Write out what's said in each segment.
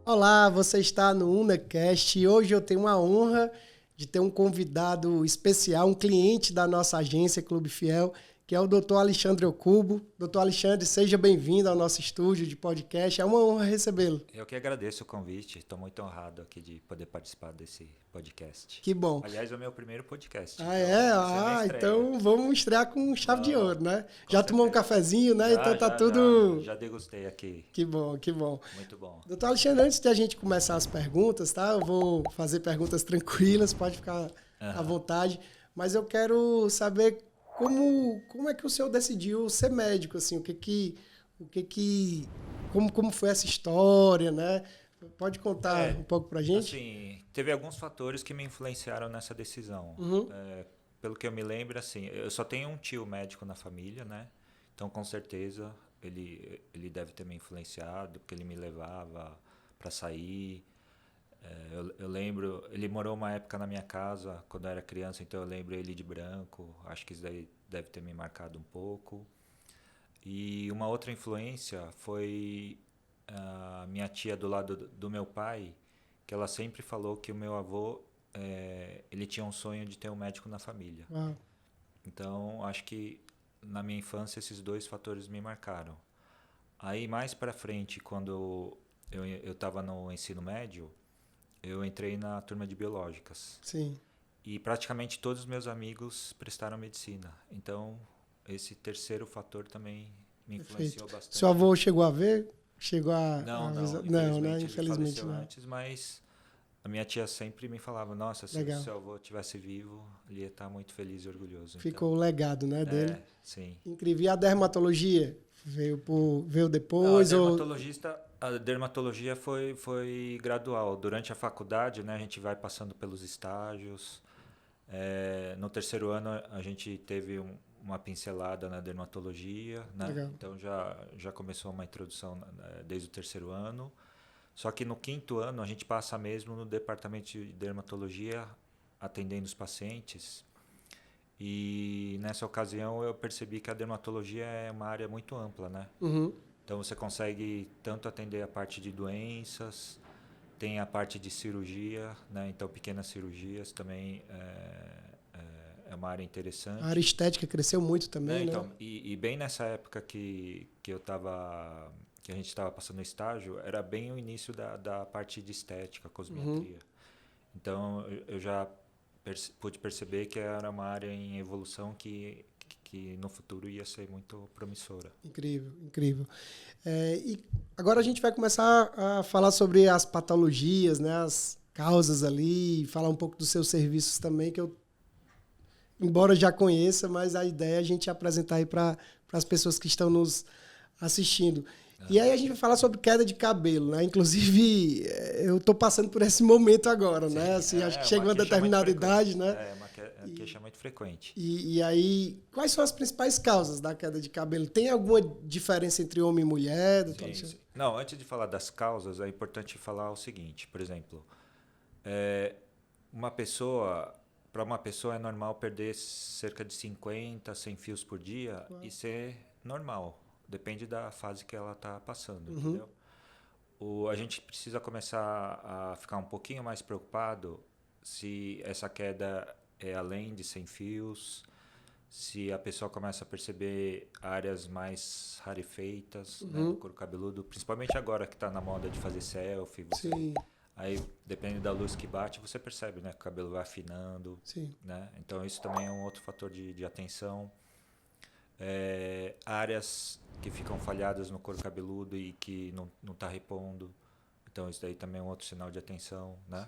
Olá, você está no UnaCast e hoje eu tenho a honra de ter um convidado especial, um cliente da nossa agência Clube Fiel, que é o Dr. Alexandre Ocubo. Dr. Alexandre, seja bem-vindo ao nosso estúdio de podcast. É uma honra recebê-lo. Eu que agradeço o convite, estou muito honrado aqui de poder participar desse podcast. Que bom. Aliás, é o meu primeiro podcast. Ah, então é? vai ser minha estreia. Então vamos estrear com chave de ouro, né? Com Já tomou um certeza. cafezinho, né? Então tá tudo... Já degustei aqui. Que bom, que bom. Muito bom. Doutor Alexandre, antes de a gente começar as perguntas, tá? Eu vou fazer perguntas tranquilas, pode ficar à vontade. Mas eu quero saber como é que o senhor decidiu ser médico, assim, como foi essa história, né? Pode contar um pouco pra gente? Assim, teve alguns fatores que me influenciaram nessa decisão. Uhum. Pelo que eu me lembro, assim, eu só tenho um tio médico na família, né? Então, com certeza, ele deve ter me influenciado, porque ele me levava para sair. Eu lembro, ele morou uma época na minha casa quando eu era criança, então eu lembro ele de branco. Acho que isso daí deve ter me marcado um pouco. E uma outra influência foi a minha tia do lado do meu pai, que ela sempre falou que o meu avô ele tinha um sonho de ter um médico na família. Uau. Então, acho que na minha infância esses dois fatores me marcaram. Aí mais para frente, quando eu estava no ensino médio, eu entrei na turma de biológicas. Sim. E praticamente todos os meus amigos prestaram medicina. Então, esse terceiro fator também me influenciou bastante. Seu avô chegou a ver? Chegou a... Não, Não, né? ele Infelizmente faleceu não. antes, mas a minha tia sempre me falava, nossa, se Legal. o seu avô tivesse vivo, ele ia estar muito feliz e orgulhoso. Ficou o legado, né, dele. Sim. Incrível. E a dermatologia? Veio depois? Não, a dermatologia foi gradual. Durante a faculdade, né, a gente vai passando pelos estágios. No terceiro ano, a gente teve uma pincelada na dermatologia, né? Legal. Então já começou uma introdução desde o terceiro ano. Só que no quinto ano, a gente passa mesmo no departamento de dermatologia, atendendo os pacientes. E nessa ocasião eu percebi que a dermatologia é uma área muito ampla, né? Uhum. Então você consegue tanto atender a parte de doenças, tem a parte de cirurgia, né? Então pequenas cirurgias também é uma área interessante. A área estética cresceu muito também, né? Então, e bem nessa época que a gente estava passando o estágio, era bem o início da parte de estética, cosmetria. Então eu já pude perceber que era uma área em evolução que no futuro ia ser muito promissora. Incrível, incrível. E agora a gente vai começar a falar sobre as patologias, né, as causas ali, falar um pouco dos seus serviços também, que eu, embora já conheça, mas a ideia é a gente apresentar aí para as pessoas que estão nos assistindo. E aí a gente vai falar sobre queda de cabelo, né? Inclusive, eu estou passando por esse momento agora, Sim, né? Assim, acho que chega uma determinada idade, né? É uma queixa muito frequente. E aí, quais são as principais causas da queda de cabelo? Tem alguma diferença entre homem e mulher, doutor Alexandre? Não, antes de falar das causas, é importante falar o seguinte, por exemplo, para uma pessoa é normal perder cerca de 50, 100 fios por dia e ser normal. Depende da fase que ela está passando, entendeu? A gente precisa começar a ficar um pouquinho mais preocupado se essa queda é além de 100 fios, se a pessoa começa a perceber áreas mais rarefeitas, né, do couro cabeludo, principalmente agora que está na moda de fazer selfie. Sim. Aí, dependendo da luz que bate, você percebe, né, que o cabelo vai afinando. Sim. Né? Então, isso também é um outro fator de atenção. Áreas que ficam falhadas no couro cabeludo e que não está repondo. Então, isso daí também é um outro sinal de atenção. Né?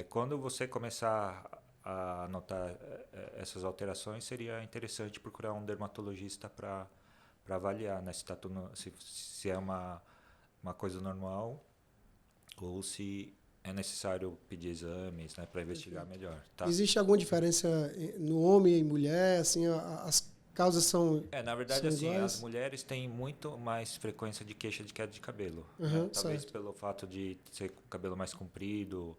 Quando você começar a notar essas alterações, seria interessante procurar um dermatologista para avaliar, né? Se é uma coisa normal ou se é necessário pedir exames, né, para investigar melhor. Tá? Existe alguma diferença no homem e mulher? Assim, as causas são na verdade, são assim, iguais? as mulheres têm muito mais frequência de queixa de queda de cabelo. Uhum, né? Talvez certo. pelo fato de ser com o cabelo mais comprido,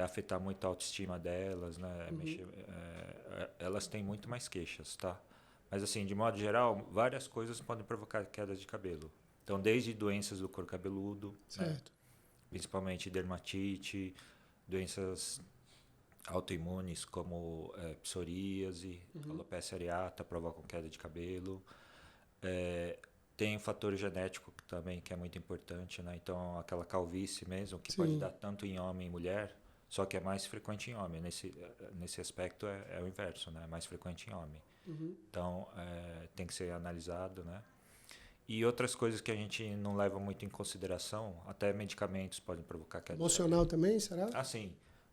afetar muito a autoestima delas, né? Elas têm muito mais queixas, tá? Mas assim, de modo geral, várias coisas podem provocar queda de cabelo. Então, desde doenças do couro cabeludo, né? Certo. Principalmente dermatite, doenças autoimunes como psoríase, alopecia areata, provocam queda de cabelo. Tem um fator genético também que é muito importante, né? Então, aquela calvície mesmo, que pode dar tanto em homem e mulher, só que é mais frequente em homem. Nesse aspecto é o inverso, né? É mais frequente em homem. Então, tem que ser analisado, né? E outras coisas que a gente não leva muito em consideração, até medicamentos podem provocar queda de cabelo. Emocional também, será? Ah, sim.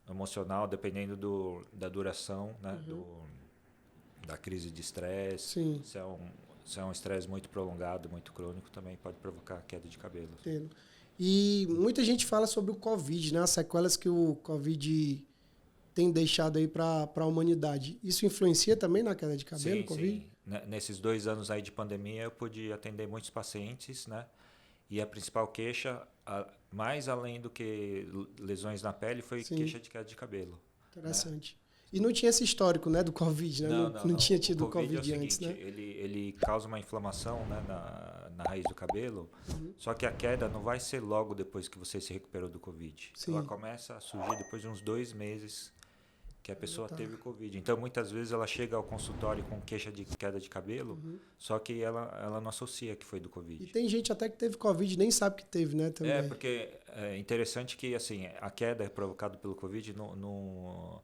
Emocional, dependendo da duração, né? Da crise de estresse. Sim. Se é um estresse muito prolongado, muito crônico, também pode provocar queda de cabelo. Entendo. E muita gente fala sobre o Covid, né? As sequelas que o Covid tem deixado aí para a humanidade. Isso influencia também na queda de cabelo, Sim, Covid? sim. Nesses 2 anos aí de pandemia, eu pude atender muitos pacientes, né? E a principal queixa, mais além do que lesões na pele, foi queixa de queda de cabelo. Interessante. Né? E não tinha esse histórico, né, do Covid, né? Não tinha tido o COVID é o antes, seguinte, né? Ele causa uma inflamação, né, na raiz do cabelo, só que a queda não vai ser logo depois que você se recuperou do Covid. Sim. Ela começa a surgir depois de uns 2 meses que a pessoa teve o Covid. Então, muitas vezes ela chega ao consultório com queixa de queda de cabelo, só que ela não associa que foi do Covid. E tem gente até que teve Covid e nem sabe que teve, né? Também. Porque é interessante que assim, a queda provocada pelo Covid não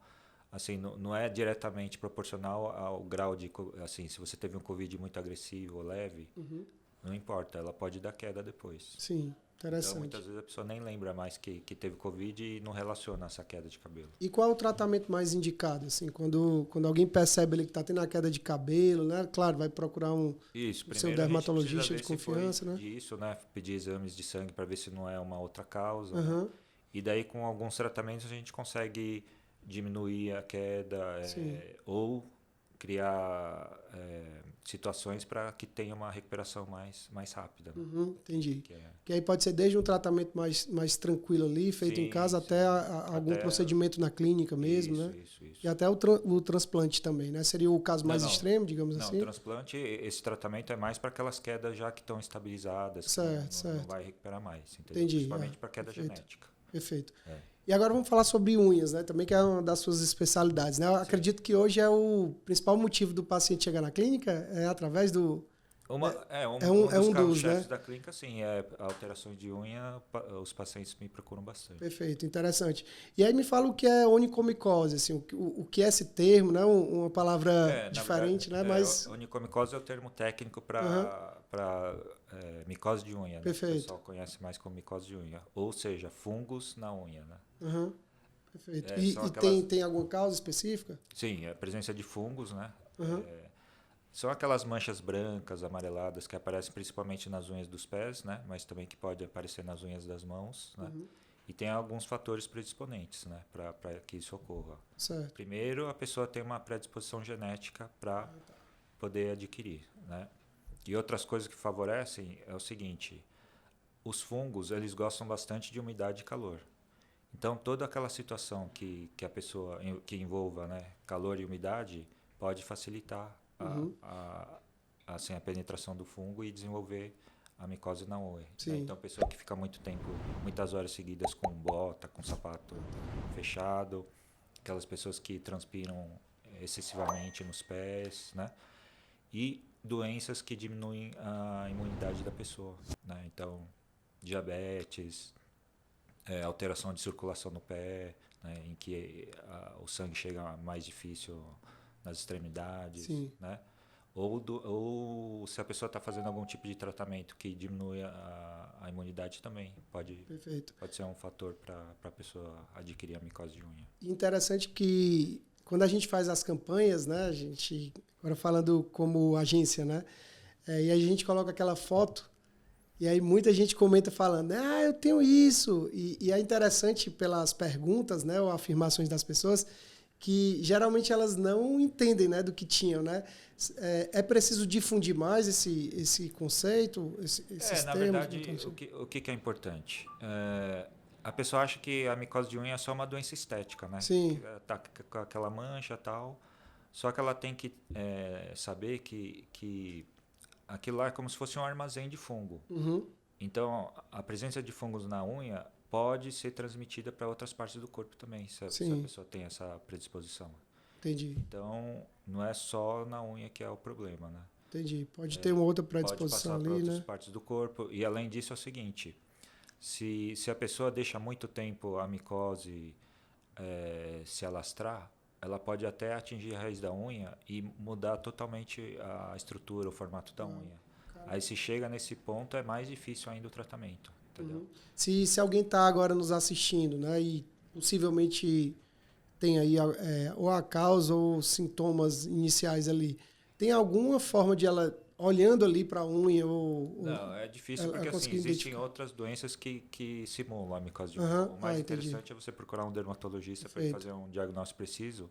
é diretamente proporcional ao grau de... Assim, se você teve um Covid muito agressivo ou leve, não importa, ela pode dar queda depois. Sim, interessante. Então, muitas vezes a pessoa nem lembra mais que teve Covid e não relaciona essa queda de cabelo. E qual é o tratamento mais indicado? Assim, quando alguém percebe ali que está tendo a queda de cabelo, né? Claro, vai procurar o seu dermatologista de confiança, né? Isso, né? Pedir exames de sangue para ver se não é uma outra causa. Né? E daí, com alguns tratamentos, a gente consegue diminuir a queda ou criar situações para que tenha uma recuperação mais rápida. Né? Entendi. Que aí pode ser desde um tratamento mais tranquilo ali, feito em casa, até algum procedimento na clínica mesmo, né? Isso. E até o transplante também, né? Seria o caso mais extremo, digamos assim? Não, o transplante, esse tratamento é mais para aquelas quedas já que estão estabilizadas, certo. Não vai recuperar mais, entendeu? Entendi. Principalmente para queda genética. Perfeito. E agora vamos falar sobre unhas, né? Também que é uma das suas especialidades, né? Eu acredito que hoje é o principal motivo do paciente chegar na clínica é através do... Um dos carros-chefes da clínica, sim, alterações de unha, os pacientes me procuram bastante. Perfeito, interessante. E aí me fala o que é onicomicose, assim, o que é esse termo, né? Uma palavra diferente, verdade, né? Mas onicomicose é o termo técnico para micose de unha, né? Perfeito. O pessoal conhece mais como micose de unha, ou seja, fungos na unha, né? Perfeito. E tem alguma causa específica? Sim, a presença de fungos, né? São aquelas manchas brancas, amareladas, que aparecem principalmente nas unhas dos pés, né? Mas também que pode aparecer nas unhas das mãos, né? E tem alguns fatores predisponentes, né? Para que isso ocorra. Certo. Primeiro, a pessoa tem uma predisposição genética para poder adquirir, né? E outras coisas que favorecem é o seguinte: os fungos, eles gostam bastante de umidade e calor. Então, toda aquela situação que a pessoa, que envolva, né, calor e umidade, pode facilitar a penetração do fungo e desenvolver a micose na unha. Né? Então, a pessoa que fica muito tempo, muitas horas seguidas com bota, com sapato fechado, aquelas pessoas que transpiram excessivamente nos pés, né? E doenças que diminuem a imunidade da pessoa, né? Então, diabetes, alteração de circulação no pé, né? Em que o sangue chega mais difícil nas extremidades, né? Ou se a pessoa está fazendo algum tipo de tratamento que diminui a imunidade também, pode ser um fator para a pessoa adquirir a micose de unha. Interessante que quando a gente faz as campanhas, né, a gente, agora falando como agência, né, e a gente coloca aquela foto e aí muita gente comenta falando, eu tenho isso, e é interessante pelas perguntas, né, ou afirmações das pessoas, que geralmente elas não entendem, né, do que tinham, né? É preciso difundir mais esse conceito, esses termos? Na verdade, o que é importante? A pessoa acha que a micose de unha é só uma doença estética, né? Sim. Tá com aquela mancha e tal. Só que ela tem que saber que aquilo lá é como se fosse um armazém de fungo. Então, a presença de fungos na unha pode ser transmitida para outras partes do corpo também, se a pessoa tem essa predisposição. Entendi. Então, não é só na unha que é o problema, né? Entendi. Pode ter uma outra predisposição ali, né? Pode passar para outras partes do corpo. E, além disso, é o seguinte, se a pessoa deixa muito tempo a micose se alastrar, ela pode até atingir a raiz da unha e mudar totalmente a estrutura, o formato da unha. Aí, se chega nesse ponto, é mais difícil ainda o tratamento, entendeu? Se alguém está agora nos assistindo, né, e possivelmente tem aí ou a causa ou sintomas iniciais ali, tem alguma forma de ela, olhando ali para a unha Não, é difícil porque assim, existem outras doenças que simulam a micose de unha. O mais interessante é você procurar um dermatologista para fazer um diagnóstico preciso,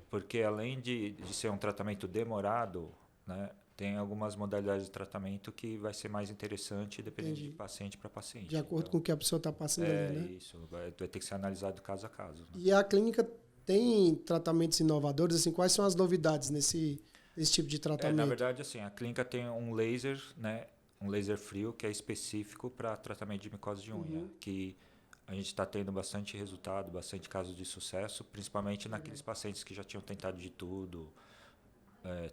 porque além de ser um tratamento demorado, né, tem algumas modalidades de tratamento que vai ser mais interessante dependendo de paciente para paciente. De acordo com o que a pessoa está passando ali, né? Isso, vai ter que ser analisado caso a caso. Né? E a clínica tem tratamentos inovadores, assim, quais são as novidades nesse tipo de tratamento? Na verdade, assim, a clínica tem um laser, né, um laser frio que é específico para tratamento de micose de unha, que a gente está tendo bastante resultado, bastante casos de sucesso, principalmente naqueles pacientes que já tinham tentado de tudo,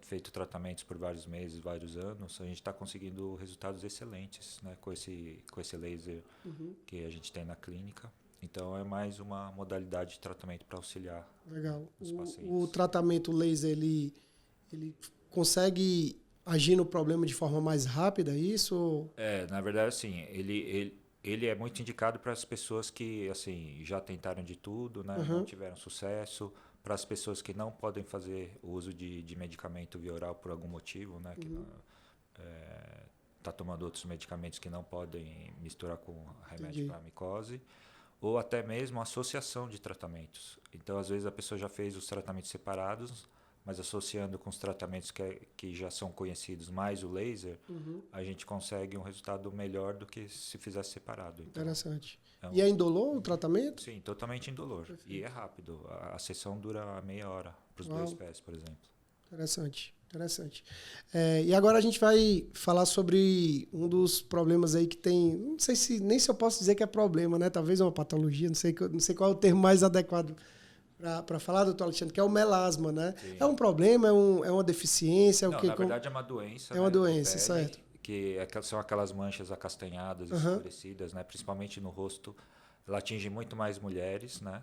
feito tratamentos por vários meses, vários anos, a gente está conseguindo resultados excelentes, né, com esse laser que a gente tem na clínica. Então, é mais uma modalidade de tratamento para auxiliar os pacientes. O tratamento laser, ele consegue agir no problema de forma mais rápida, isso? Na verdade, assim, ele é muito indicado para as pessoas que assim, já tentaram de tudo, né, não tiveram sucesso, para as pessoas que não podem fazer o uso de medicamento via oral por algum motivo, né, que está tomando outros medicamentos que não podem misturar com remédio para micose, ou até mesmo associação de tratamentos. Então, às vezes, a pessoa já fez os tratamentos separados, mas associando com os tratamentos que já são conhecidos, mais o laser, a gente consegue um resultado melhor do que se fizesse separado. Então, interessante. E é indolor o tratamento? Sim, totalmente indolor. Perfeito. E é rápido. A sessão dura meia hora para os 2 pés, por exemplo. Interessante. E agora a gente vai falar sobre um dos problemas aí que tem, não sei se eu posso dizer que é problema, né? Talvez uma patologia, não sei qual é o termo mais adequado para falar, doutor Alexandre, que é o melasma, né? Sim. É um problema, é uma deficiência? Não, na verdade é uma doença. É uma doença, certo. Que são aquelas manchas acastanhadas, escurecidas, né? Principalmente no rosto. Ela atinge muito mais mulheres, né?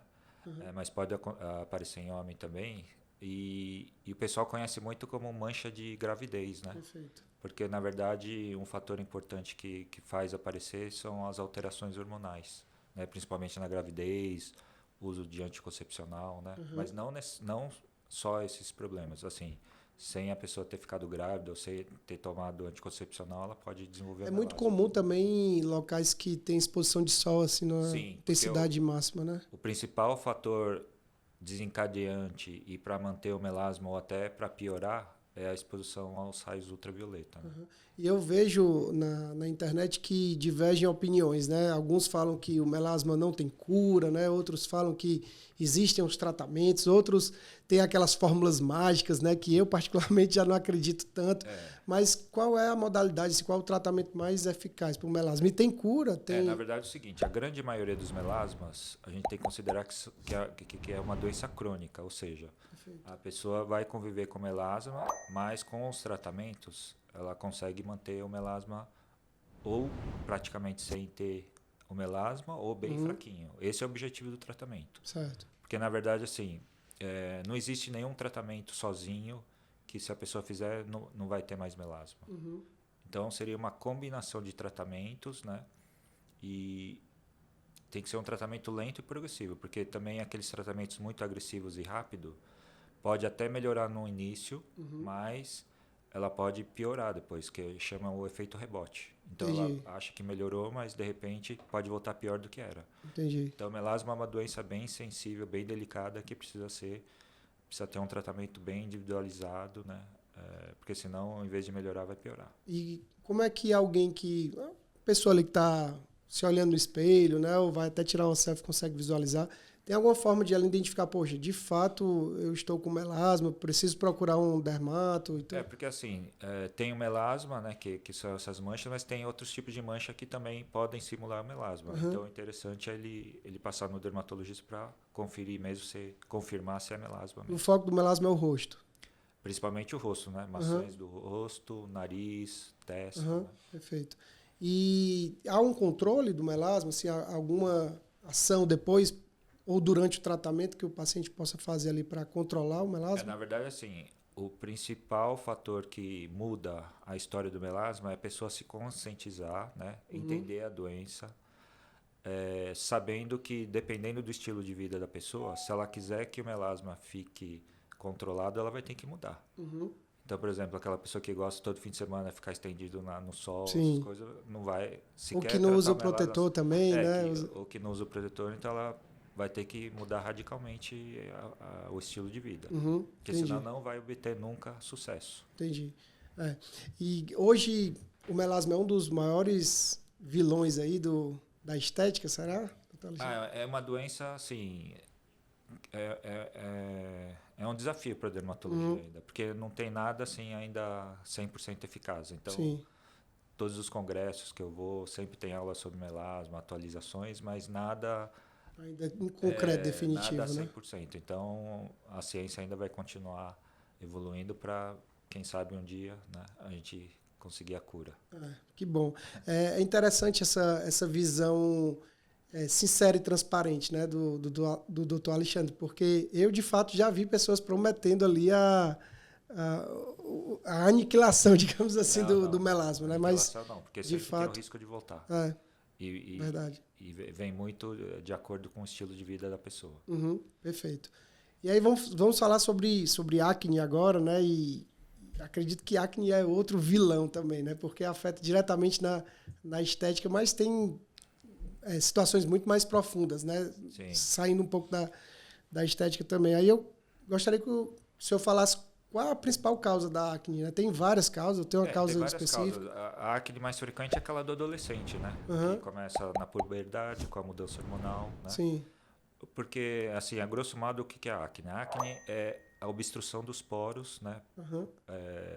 Mas pode aparecer em homem também. E o pessoal conhece muito como mancha de gravidez, né? Perfeito. Porque, na verdade, um fator importante que faz aparecer são as alterações hormonais, né? Principalmente na gravidez, uso de anticoncepcional, né? Mas não só esses problemas. Assim, sem a pessoa ter ficado grávida ou sem ter tomado anticoncepcional, ela pode desenvolver melasma. Muito comum também em locais que tem exposição de sol, assim, na intensidade máxima, né? O principal fator desencadeante e para manter o melasma ou até para piorar é a exposição aos raios ultravioleta. Né? E eu vejo na internet que divergem opiniões, né? Alguns falam que o melasma não tem cura, né? Outros falam que existem os tratamentos, outros têm aquelas fórmulas mágicas, né? Que eu particularmente já não acredito tanto. Mas qual é a modalidade, qual é o tratamento mais eficaz para o melasma? E tem cura? Na verdade é o seguinte, a grande maioria dos melasmas a gente tem que considerar que é uma doença crônica, ou seja, a pessoa vai conviver com melasma, mas com os tratamentos ela consegue manter o melasma ou praticamente sem ter o melasma ou bem fraquinho. Esse é o objetivo do tratamento. Certo. Porque, na verdade, assim, não existe nenhum tratamento sozinho que se a pessoa fizer não vai ter mais melasma. Então, seria uma combinação de tratamentos, né? E tem que ser um tratamento lento e progressivo, porque também aqueles tratamentos muito agressivos e rápido pode até melhorar no início, mas ela pode piorar depois, que chama o efeito rebote. Então, ela acha que melhorou, mas de repente pode voltar pior do que era. Entendi. Então, o melasma é uma doença bem sensível, bem delicada, que precisa ter um tratamento bem individualizado, né? Porque senão, em vez de melhorar, vai piorar. E como é que alguém a pessoa ali que está se olhando no espelho, né, ou vai até tirar uma selfie, consegue visualizar, Tem alguma forma de ela identificar, poxa, de fato eu estou com melasma, preciso procurar um dermato? Então... Porque assim, tem o melasma, né, que são essas manchas, mas tem outros tipos de mancha que também podem simular o melasma. Então, o interessante é ele passar no dermatologista para conferir mesmo, confirmar se é melasma mesmo. O foco do melasma é o rosto? Principalmente o rosto, né? Maçãs do rosto, nariz, testa. Né? Perfeito. E há um controle do melasma? Se há alguma ação depois ou durante o tratamento que o paciente possa fazer ali para controlar o melasma? Na verdade, assim, o principal fator que muda a história do melasma é a pessoa se conscientizar, né? Entender a doença, sabendo que dependendo do estilo de vida da pessoa, se ela quiser que o melasma fique controlado, ela vai ter que mudar. Então, por exemplo, aquela pessoa que gosta todo fim de semana ficar estendido no sol, essas coisas, não vai... Ou que não usa o protetor também, né? Ou que não usa o protetor, então ela vai ter que mudar radicalmente o estilo de vida. Porque senão não vai obter nunca sucesso. Entendi. E hoje o melasma é um dos maiores vilões aí da estética, será? É uma doença, assim... É um desafio para a dermatologia ainda, porque não tem nada assim ainda 100% eficaz. Então, todos os congressos que eu vou, sempre tem aula sobre melasma, atualizações, mas nada... Ainda em concreto, definitivo, nada 100%. Né? Então, a ciência ainda vai continuar evoluindo para, quem sabe, um dia, né, a gente conseguir a cura. Que bom. É interessante essa visão... sincera e transparente, né, do Dr. Alexandre, porque eu, de fato, já vi pessoas prometendo ali a aniquilação, digamos assim, do melasma. Né? Mas, não, porque sempre tem o risco de voltar. Verdade. E vem muito de acordo com o estilo de vida da pessoa. Perfeito. E aí vamos falar sobre acne agora, né, e acredito que acne é outro vilão também, né, porque afeta diretamente na estética, mas tem... situações muito mais profundas, né? Sim. Saindo um pouco da estética também. Aí eu gostaria que o senhor falasse qual é a principal causa da acne, né? Tem várias causas, tem uma causa específica. A acne mais frequente é aquela do adolescente, né? Que começa na puberdade, com a mudança hormonal, né? Sim. Porque, assim, a grosso modo, o que é a acne? A acne é a obstrução dos poros, né?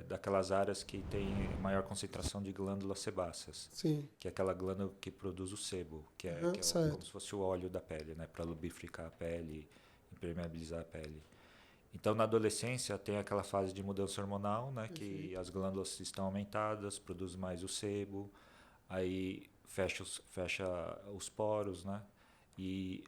Daquelas áreas que tem maior concentração de glândulas sebáceas. Sim. Que é aquela glândula que produz o sebo, que é como se fosse o óleo da pele, né? Para lubrificar a pele, impermeabilizar a pele. Então, na adolescência, tem aquela fase de mudança hormonal, né? Que as glândulas estão aumentadas, produz mais o sebo, aí fecha os poros, né? E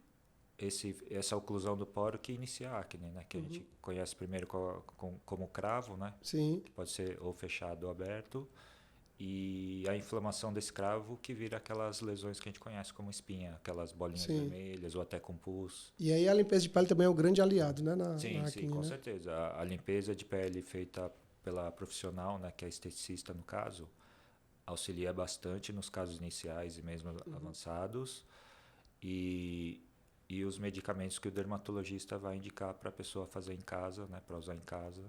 essa oclusão do poro que inicia a acne, né? Que a gente conhece primeiro como cravo, né? Sim. Que pode ser ou fechado ou aberto. E a inflamação desse cravo que vira aquelas lesões que a gente conhece como espinha, aquelas bolinhas vermelhas ou até com pus. E aí a limpeza de pele também é um grande aliado, né? Na acne, com né? certeza. A limpeza de pele feita pela profissional, né? Que é esteticista no caso, auxilia bastante nos casos iniciais e mesmo avançados. E os medicamentos que o dermatologista vai indicar para a pessoa fazer em casa, né? Para usar em casa,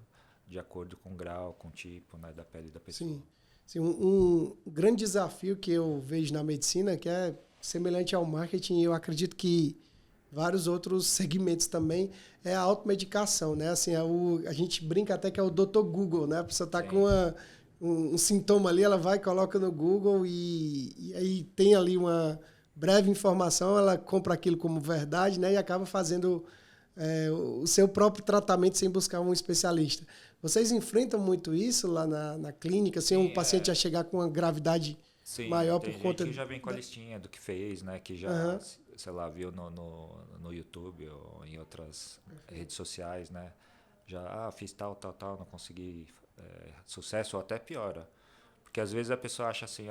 de acordo com o grau, com o tipo, né? Da pele da pessoa. Sim, um grande desafio que eu vejo na medicina, que é semelhante ao marketing, e eu acredito que vários outros segmentos também, é a automedicação, né? Assim, a gente brinca até que é o Dr. Google, né? A pessoa está com um sintoma ali, ela vai, coloca no Google e aí tem ali uma breve informação, ela compra aquilo como verdade, né? E acaba fazendo o seu próprio tratamento sem buscar um especialista. Vocês enfrentam muito isso lá na clínica? Assim, um paciente já chegar com uma gravidade maior por conta... Tem gente que já vem com a listinha do que fez, né? Que já, sei lá, viu no YouTube ou em outras redes sociais, né? Já, fiz tal, não consegui sucesso ou até piora. Porque às vezes a pessoa acha assim,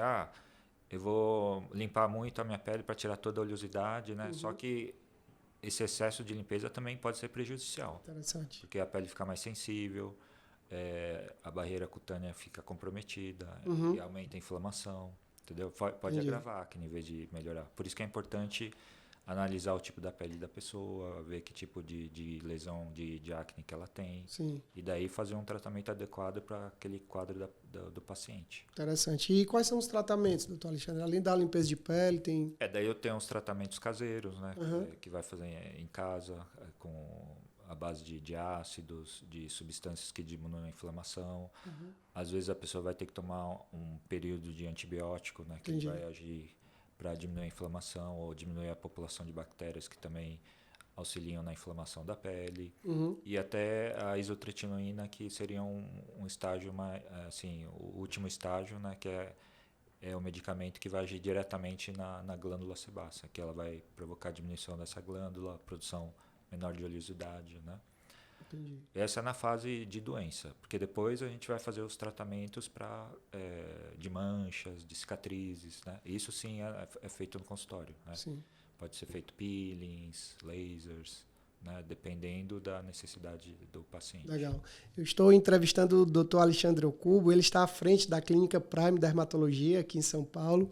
eu vou limpar muito a minha pele para tirar toda a oleosidade, né? Só que esse excesso de limpeza também pode ser prejudicial. Interessante. Porque a pele fica mais sensível, a barreira cutânea fica comprometida e aumenta a inflamação, entendeu? Pode agravar a acne em vez de melhorar. Por isso que é importante analisar o tipo da pele da pessoa, ver que tipo de lesão de acne que ela tem. Sim. E daí fazer um tratamento adequado para aquele quadro do paciente. Interessante. E quais são os tratamentos, doutor Alexandre? Além da limpeza de pele, tem... Daí eu tenho uns tratamentos caseiros, né? Uhum. Que vai fazer em casa, com a base de ácidos, de substâncias que diminuem a inflamação. Às vezes a pessoa vai ter que tomar um período de antibiótico, né? Que Entendi. vai agir para diminuir a inflamação ou diminuir a população de bactérias que também auxiliam na inflamação da pele. E até a isotretinoína, que seria um estágio mais, assim, o último estágio, né? Que é o medicamento que vai agir diretamente na glândula sebácea, que ela vai provocar diminuição dessa glândula, produção menor de oleosidade, né? Entendi. Essa é na fase de doença, porque depois a gente vai fazer os tratamentos de manchas, de cicatrizes, né? Isso sim é feito no consultório, né? Sim. Pode ser feito peelings, lasers, né? Dependendo da necessidade do paciente. Legal. Eu estou entrevistando o Dr. Alexandre Ocubo, ele está à frente da Clínica Prime Dermatologia aqui em São Paulo.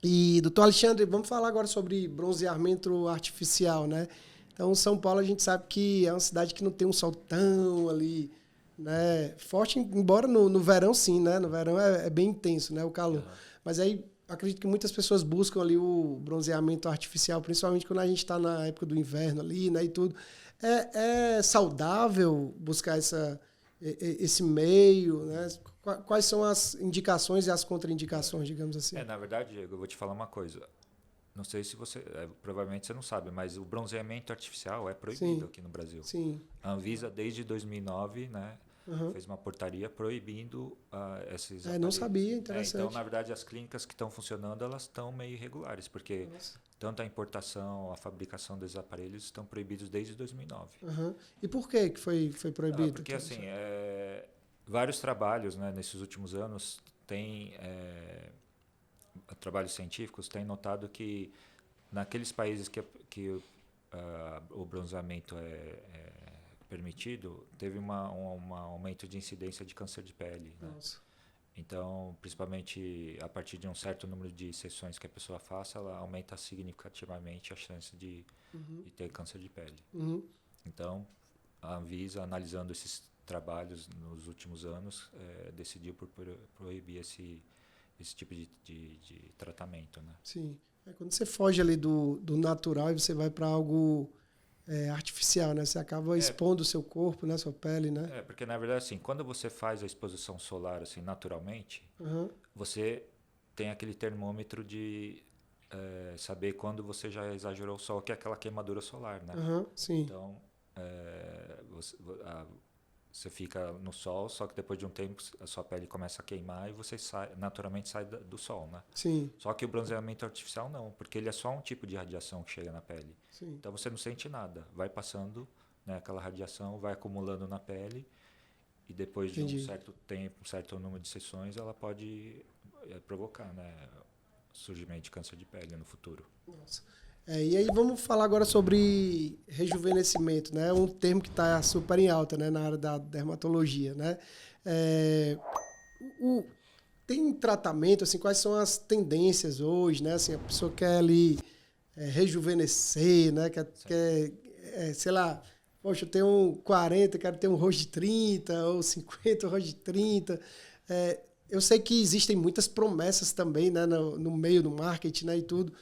E, doutor Alexandre, vamos falar agora sobre bronzeamento artificial, né? Então, São Paulo a gente sabe que é uma cidade que não tem um sol tão ali, né, forte, embora no verão sim, né? No verão é bem intenso, né, o calor. Mas aí acredito que muitas pessoas buscam ali o bronzeamento artificial, principalmente quando a gente está na época do inverno ali, né, e tudo. É saudável buscar esse meio, né? Quais são as indicações e as contraindicações, digamos assim? Na verdade, Diego, eu vou te falar uma coisa. Não sei se você... provavelmente você não sabe, mas o bronzeamento artificial é proibido aqui no Brasil. Sim. A Anvisa, desde 2009, né, fez uma portaria proibindo esses aparelhos. Não sabia, interessante. Então, na verdade, as clínicas que estão funcionando, elas estão meio irregulares, porque tanto a importação, a fabricação desses aparelhos estão proibidos desde 2009. E por que foi proibido? Porque, assim, vários trabalhos, né, nesses últimos anos têm... trabalhos científicos têm notado que naqueles países que o bronzeamento é permitido, teve um aumento de incidência de câncer de pele. Né? Então, principalmente a partir de um certo número de sessões que a pessoa faça, ela aumenta significativamente a chance de ter câncer de pele. Então, a Anvisa, analisando esses trabalhos nos últimos anos, decidiu por proibir esse tipo de tratamento, né? Sim. Quando você foge ali do natural e você vai para algo artificial, né? Você acaba expondo o seu corpo, né? Sua pele, né? Porque na verdade, assim, quando você faz a exposição solar assim naturalmente, você tem aquele termômetro de saber quando você já exagerou o sol, que é aquela queimadura solar, né? Sim. Então, você fica no sol, só que depois de um tempo a sua pele começa a queimar e você naturalmente sai do sol, né? Sim. Só que o bronzeamento artificial não, porque ele é só um tipo de radiação que chega na pele. Sim. Então você não sente nada, vai passando, né, aquela radiação, vai acumulando na pele e depois de um certo tempo, um certo número de sessões, ela pode provocar, né, surgimento de câncer de pele no futuro. Nossa. E aí vamos falar agora sobre rejuvenescimento, né? Um termo que está super em alta, né? Na área da dermatologia, né? Tem tratamento, assim, quais são as tendências hoje, né? Assim, a pessoa quer ali rejuvenescer, né? Quer sei lá, poxa, eu tenho 40, quero ter um rosto de 30, ou 50, um rosto de 30. Eu sei que existem muitas promessas também, né? No meio do marketing, né? E tudo.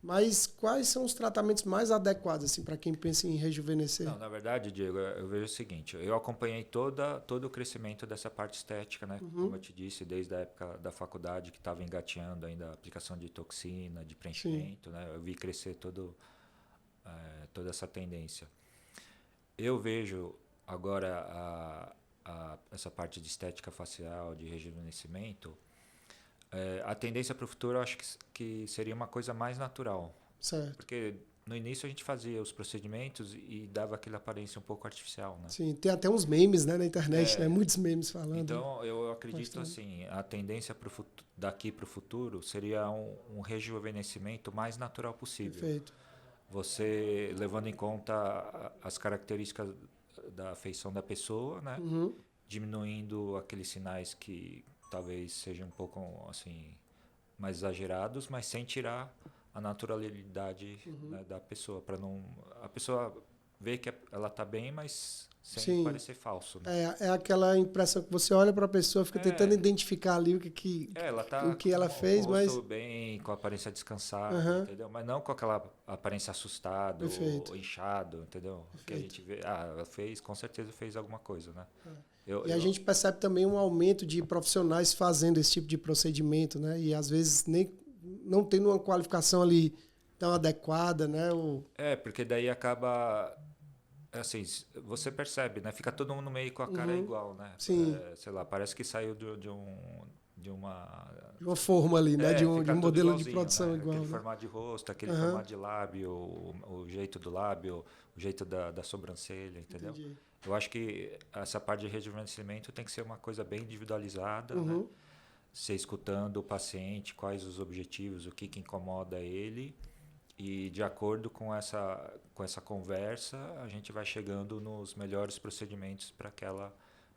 Mas quais são os tratamentos mais adequados assim, para quem pensa em rejuvenescer? Não, na verdade, Diego, eu vejo o seguinte, eu acompanhei todo o crescimento dessa parte estética, né? Como eu te disse, desde a época da faculdade, que estava engateando ainda a aplicação de toxina, de preenchimento, né? Eu vi crescer toda essa tendência. Eu vejo agora essa parte de estética facial, de rejuvenescimento, a tendência para o futuro eu acho que seria uma coisa mais natural. Certo. Porque no início a gente fazia os procedimentos e dava aquela aparência um pouco artificial, né? Sim, tem até uns memes, né, na internet, né? Muitos memes falando. Então eu acredito assim, a tendência daqui para o futuro seria um rejuvenescimento mais natural possível. Perfeito. Você levando em conta as características da feição da pessoa, né? Diminuindo aqueles sinais que talvez sejam um pouco assim mais exagerados, mas sem tirar a naturalidade, né, da pessoa, para não a pessoa ver que ela está bem, mas sem parecer falso. Né? É aquela impressão que você olha para a pessoa, fica tentando identificar ali ela tá o que ela fez, com o rosto mas bem, com a aparência descansada, entendeu? Mas não com aquela aparência assustada ou inchado, entendeu? Perfeito. Que a gente vê, ela fez, com certeza fez alguma coisa, né? A gente percebe também um aumento de profissionais fazendo esse tipo de procedimento, né? E às vezes nem não tendo uma qualificação ali tão adequada, né? Porque daí acaba assim, você percebe, né? Fica todo mundo meio com a cara igual, né? Sim. Sei lá, parece que saiu de uma forma ali, né? De um modelo de produção, né? igual. Aquele né? formato de rosto, aquele formato de lábio, o jeito do lábio, o jeito da sobrancelha, entendeu? Entendi. Eu acho que essa parte de rejuvenescimento tem que ser uma coisa bem individualizada, né? Você escutando o paciente, quais os objetivos, o que incomoda ele, e de acordo com essa conversa, a gente vai chegando nos melhores procedimentos para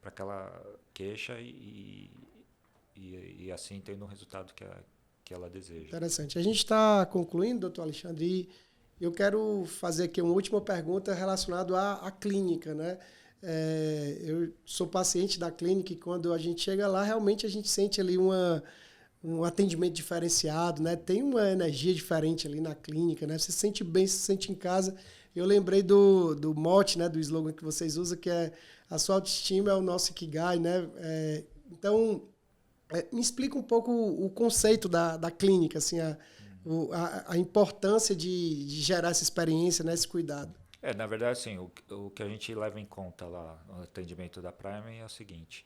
aquela queixa e assim tendo o resultado que ela deseja. Interessante. A gente está concluindo, doutor Alexandre, e eu quero fazer aqui uma última pergunta relacionada à clínica, né? Eu sou paciente da clínica e quando a gente chega lá, realmente a gente sente ali um atendimento diferenciado, né? Tem uma energia diferente ali na clínica, né? Você se sente bem, se sente em casa. Eu lembrei do mote, né? Do slogan que vocês usam, que é a sua autoestima é o nosso Ikigai, né? Então, me explica um pouco o conceito da clínica, assim, a importância de gerar essa experiência, né? Esse cuidado. Na verdade, assim, o que a gente leva em conta lá no atendimento da Prime é o seguinte,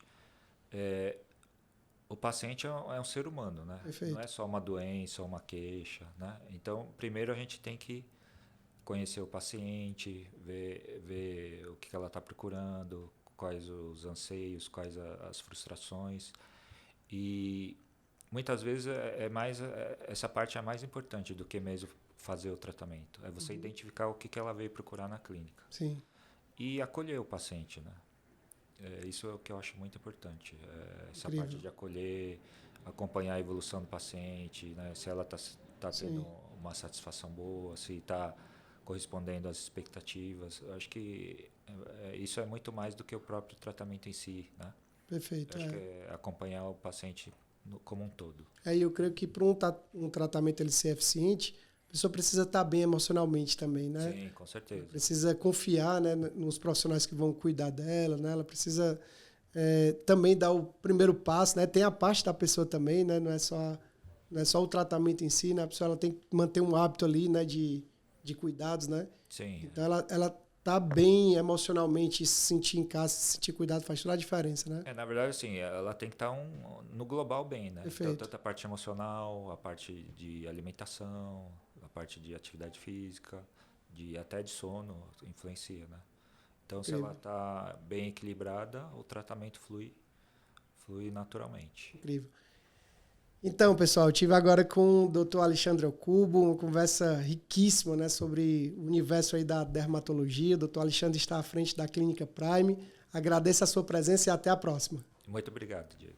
o paciente é um ser humano, né? Perfeito. Não é só uma doença ou uma queixa, né? Então, primeiro a gente tem que conhecer o paciente, ver o que ela está procurando, quais os anseios, quais as frustrações. E muitas vezes essa parte é mais importante do que mesmo fazer o tratamento. É você identificar o que ela veio procurar na clínica. Sim. E acolher o paciente, né? Isso é o que eu acho muito importante. Essa parte de acolher, acompanhar a evolução do paciente, né? Se ela está tendo uma satisfação boa, se está correspondendo às expectativas. Eu acho que isso é muito mais do que o próprio tratamento em si, né? Perfeito. Eu acho que é acompanhar o paciente como um todo. Eu creio que para um tratamento ele ser eficiente, a pessoa precisa estar bem emocionalmente também, né? Sim, com certeza. Ela precisa confiar, né, nos profissionais que vão cuidar dela, né? Ela precisa também dar o primeiro passo, né? Tem a parte da pessoa também, né? Não é só o tratamento em si, né? A pessoa ela tem que manter um hábito ali, né? De cuidados, né? Sim. Então ela tá bem emocionalmente, se sentir em casa, se sentir cuidado faz toda a diferença, né? Na verdade, assim, ela tem que estar no global bem, né? Perfeito. Então, tanto a parte emocional, a parte de alimentação, a parte de atividade física, até de sono, influencia, né? Então, se ela está bem equilibrada, o tratamento flui naturalmente. Incrível. Então, pessoal, eu estive agora com o Dr. Alexandre Okubo, uma conversa riquíssima, né, sobre o universo aí da dermatologia. O Dr. Alexandre está à frente da Clínica Prime. Agradeço a sua presença e até a próxima. Muito obrigado, Diego.